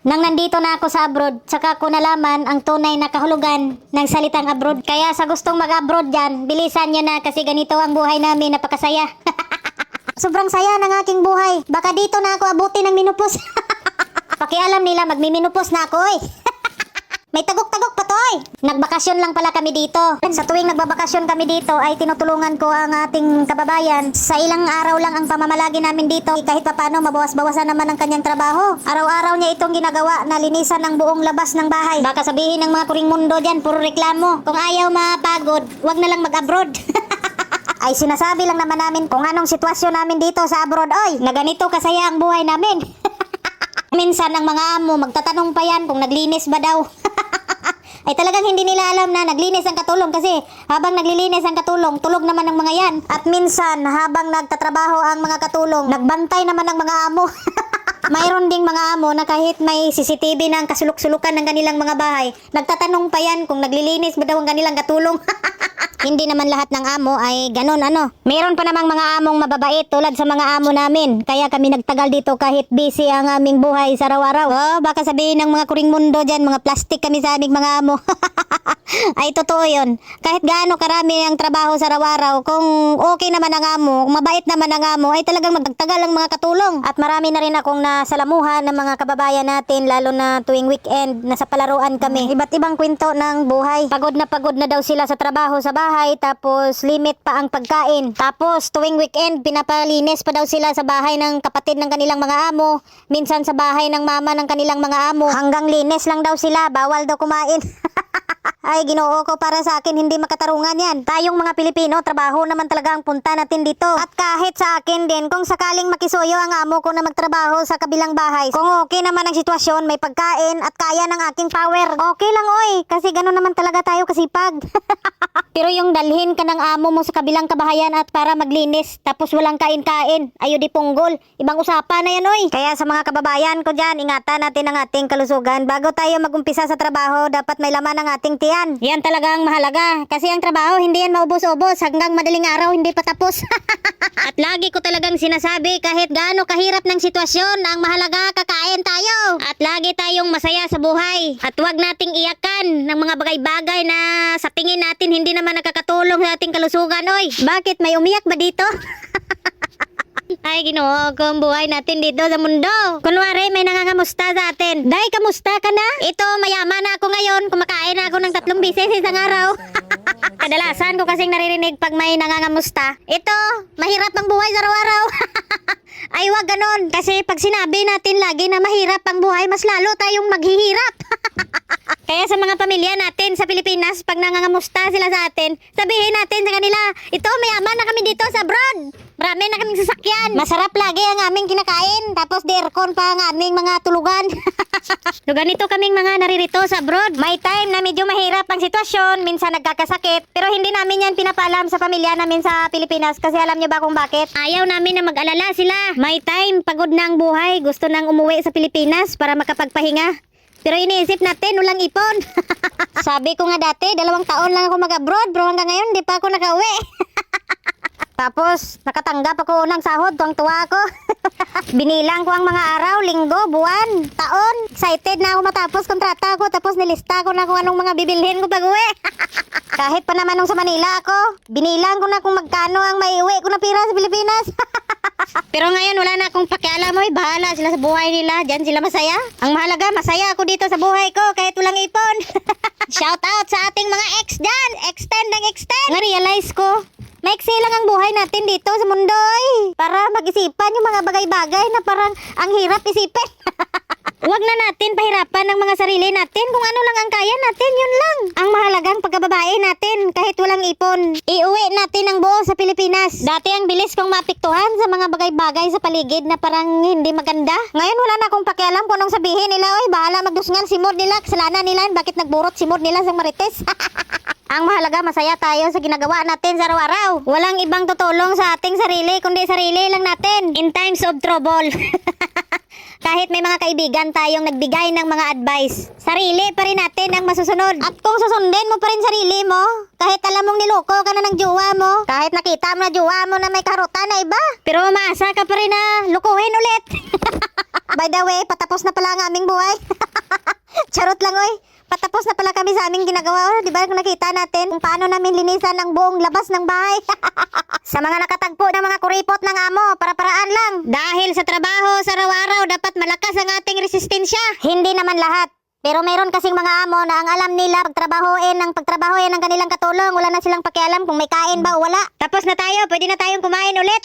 Nang nandito na ako sa abroad, saka ko nalaman ang tunay na kahulugan ng salitang abroad. Kaya sa gustong mag-abroad dyan, bilisan nyo na kasi ganito ang buhay namin, napakasaya. Sobrang saya ng aking buhay. Baka dito na ako abutin ng minupos. Pakialam nila, magmiminupos na ako eh. May tagok-tagok pa to eh. Nagbakasyon lang pala kami dito. Sa tuwing nagbabakasyon kami dito ay tinutulungan ko ang ating kababayan. Sa ilang araw lang ang pamamalagi namin dito. Kahit paano mabawas-bawasan naman ang kanyang trabaho. Araw-araw niya itong ginagawa na linisan ng buong labas ng bahay. Baka sabihin ng mga kuring mundo dyan, puro reklamo. Kung ayaw mapagod, wag na lang mag-abroad. Ay sinasabi lang naman namin kung anong sitwasyon namin dito sa abroad. Oy, na ganito kasaya ang buhay namin. Minsan ang mga amo magtatanong pa yan kung naglinis ba daw. Ay talagang hindi nila alam na naglinis ang katulong kasi habang naglilinis ang katulong, tulog naman ang mga yan. At minsan habang nagtatrabaho ang mga katulong, nagbantay naman ang mga amo. Mayroon ding mga amo na kahit may CCTV na ang kasulok-sulukan ng kanilang mga bahay, nagtatanong pa yan kung naglilinis ba daw ang kanilang katulong. Hindi naman lahat ng amo ay ganon ano. Mayroon pa namang mga among mababait tulad sa mga amo namin. Kaya kami nagtagal dito kahit busy ang aming buhay sa araw-araw. Oh, baka sabihin ng mga kuring mundo dyan, mga plastic kami sa aming mga amo. Ay totoo yun. Kahit gaano karami ang trabaho sa araw-araw, kung okay naman ang amo, kung mabait naman ang amo, ay talagang magtagal ang mga katulong. At marami na rin akong nasalamuhan ng mga kababayan natin, lalo na tuwing weekend, nasa palaruan kami. Iba't ibang kwento ng buhay. Pagod na daw sila sa trabaho sa bahay, tapos limit pa ang pagkain. Tapos tuwing weekend, pinapalinis pa daw sila sa bahay ng kapatid ng kanilang mga amo. Minsan sa bahay ng mama ng kanilang mga amo. Hanggang linis lang daw sila, bawal daw kumain. Ay, Ginoo ko, para sa akin hindi makatarungan yan. Tayong mga Pilipino, trabaho naman talaga ang punta natin dito. At kahit sa akin din, kung sakaling makisuyo ang amo ko na magtrabaho sa kabilang bahay, kung okay naman ang sitwasyon, may pagkain at kaya ng aking power, okay lang oy, kasi gano'n naman talaga tayo kasipag. Pero yung dalhin ka ng amo mo sa kabilang kabahayan at para maglinis, tapos walang kain-kain, ayo di punggol, ibang usapan na yan oy. Kaya sa mga kababayan ko dyan, ingatan natin ang ating kalusugan. Bago tayo magumpisa sa trabaho, dapat may laman ang ating tiyan. Yan talagang mahalaga. Kasi ang trabaho, hindi yan maubos-ubos. Hanggang madaling araw, hindi pa tapos. At lagi ko talagang sinasabi, kahit gaano kahirap ng sitwasyon, ang mahalaga, kakain tayo. At lagi tayong masaya sa buhay. At wag nating iyakan ng mga bagay-bagay na sa tingin natin hindi naman nakakatulong sa ating kalusugan. Oy, bakit may umiyak ba dito? Ay, Ginoo ko, ang buhay natin dito sa mundo. Kunwari, may nangangamusta sa atin. Day, kamusta ka na? Ito, mayaman na ako ngayon. Kumakain na ako ng 3 beses isang araw. Kadalasan ko kasing naririnig pag may nangangamusta. Ito, mahirap ang buhay sa araw-araw. Ay, wag ganon. Kasi pag sinabi natin lagi na mahirap ang buhay, mas lalo tayong maghihirap. Kaya sa mga pamilya natin sa Pilipinas, pag nangangamusta sila sa atin, sabihin natin sa kanila, ito, mayaman na kami dito sa abroad. Marami na kaming sasakyan. Masarap lagi ang aming kinakain. Tapos di aircon pa ang aming mga tulugan. So ganito kaming mga naririto sa abroad. May time na medyo mahirap ang sitwasyon. Minsan nagkakasakit. Pero hindi namin yan pinapaalam sa pamilya namin sa Pilipinas. Kasi alam nyo ba kung bakit? Ayaw namin na mag-alala sila. May time, pagod na ang buhay. Gusto nang umuwi sa Pilipinas para makapagpahinga. Pero iniisip natin, walang ipon. Sabi ko nga dati, 2 taon lang ako mag-abroad. Bro, hanggang ngayon, di pa ako nakauwi. Tapos, nakatanggap ako unang sahod, tuwang-tuwa ako. Binilang ko ang mga araw, linggo, buwan, taon. Excited na ako matapos kontrata ko, tapos nilista ko na kung anong mga bibilhin ko pag-uwi. Kahit pa naman nung sa Manila ako, binilang ko na kung magkano ang maiuwi ko na pira sa Pilipinas. Pero ngayon, wala na akong pakialam mo, bahala sila sa buhay nila, dyan sila masaya. Ang mahalaga, masaya ako dito sa buhay ko, kahit walang ipon. Shout out sa ating mga ex dyan, extend ng extend. Na-realize ko, maiksi lang ang buhay natin dito sa mundo eh. Para mag-isipan yung mga bagay-bagay na parang ang hirap isipin. Huwag na natin pahirapan ng mga sarili natin. Kung ano lang ang kaya natin, yun lang. Ang mahalagang pagkababae natin, kahit walang ipon. Iuwi natin ang buo sa Pilipinas. Dati ang bilis kong maapektuhan sa mga bagay-bagay sa paligid na parang hindi maganda. Ngayon wala na akong pakialam kung anong sabihin nila. Oy, bahala magdusngan si Mod nila. Kasalanan nila. Bakit nagburot si Mod nila sa Marites? Ang mahalaga, masaya tayo sa ginagawa natin sa araw-araw. Walang ibang tutulong sa ating sarili, kundi sarili lang natin. In times of trouble. Kahit may mga kaibigan tayong nagbigay ng mga advice, sarili pa rin natin ang masusunod. At kung susundin mo pa rin sarili mo, kahit alam mong niloko ka na ng jowa mo, kahit nakita mo na jowa mo na may karutan na iba, pero umaasa ka pa rin na lukuhin ulit. By the way, patapos na pala ang aming buhay. Charot lang oy. Patapos na pala kami sa aming ginagawa. Di ba kung nakita natin kung paano namin linisan ang buong labas ng bahay. Sa mga nakatagpo ng mga kuripot ng amo, para-paraan lang. Dahil sa trabaho sa araw-araw, dapat malakas ang ating resistensya. Hindi naman lahat. Pero meron kasing mga amo na ang alam nila pagtrabahoin ang kanilang katulong. Wala na silang pakialam kung may kain ba o wala. Tapos na tayo, pwede na tayong kumain ulit.